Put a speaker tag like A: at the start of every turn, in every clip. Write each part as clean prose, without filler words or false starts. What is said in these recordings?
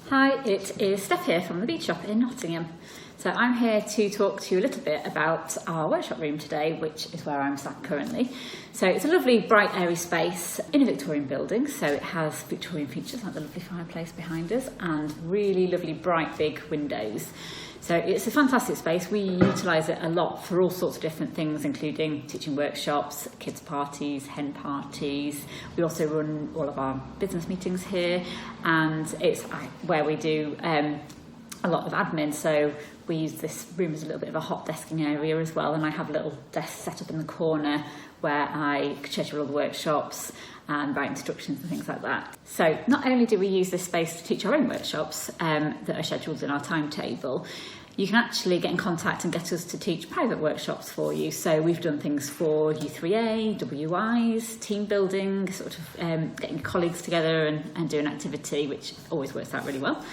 A: Hi, it is Steph here from the Bead shop in Nottingham. So I'm here to talk to you a little bit about our workshop room today, which is where I'm sat currently. So it's a lovely, bright, airy space in a Victorian building. So it has Victorian features like the lovely fireplace behind us and really lovely, bright, big windows. So it's a fantastic space. We utilise it a lot for all sorts of different things, including teaching workshops, kids' parties, hen parties. We also run all of our business meetings here, and it's where we do a lot of admin. So we use this room as a little bit of a hot desking area as well, and I have a little desk set up in the corner where I schedule all the workshops and write instructions and things like that. So not only do we use this space to teach our own workshops that are scheduled in our timetable, you can actually get in contact and get us to teach private workshops for you. So we've done things for U3A, WIs, team building, sort of getting colleagues together and do an activity, which always works out really well.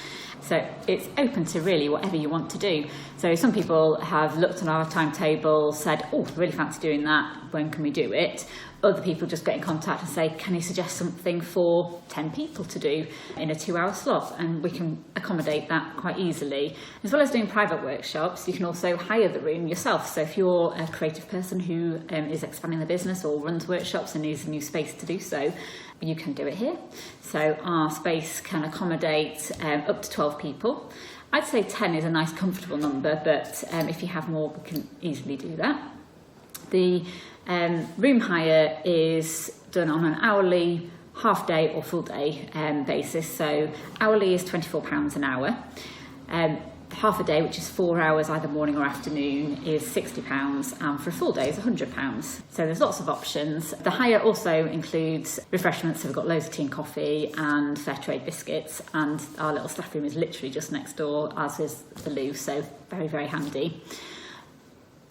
A: So it's open to really whatever you want to do. So some people have looked at our timetable, said, oh, I really fancy doing that, when can we do it? Other people just get in contact and say, can you suggest something for 10 people to do in a 2-hour slot? And we can accommodate that quite easily. As well as doing private workshops, you can also hire the room yourself. So if you're a creative person who is expanding their business or runs workshops and needs a new space to do so, you can do it here. So our space can accommodate up to 12 people. I'd say 10 is a nice comfortable number, but if you have more, we can easily do that. The room hire is done on an hourly, half day or full day basis. So hourly is £24 an hour. Half a day, which is 4 hours either morning or afternoon, is £60, and for a full day is £100. So there's lots of options. The hire also includes refreshments, so we've got loads of tea and coffee and fair trade biscuits, and our little staff room is literally just next door, as is the loo, so very, very handy.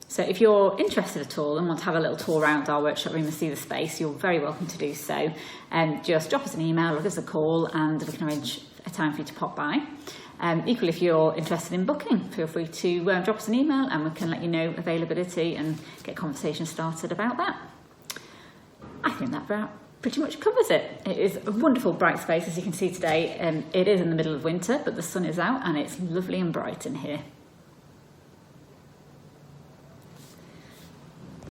A: So if you're interested at all and want to have a little tour around our workshop room and see the space, you're very welcome to do so. Just drop us an email or give us a call and we can arrange a time for you to pop by. Equally, if you're interested in booking, feel free to drop us an email and we can let you know availability and get conversation started about that. I think that pretty much covers it. It is a wonderful bright space, as you can see today. It is in the middle of winter, but the sun is out and it's lovely and bright in here.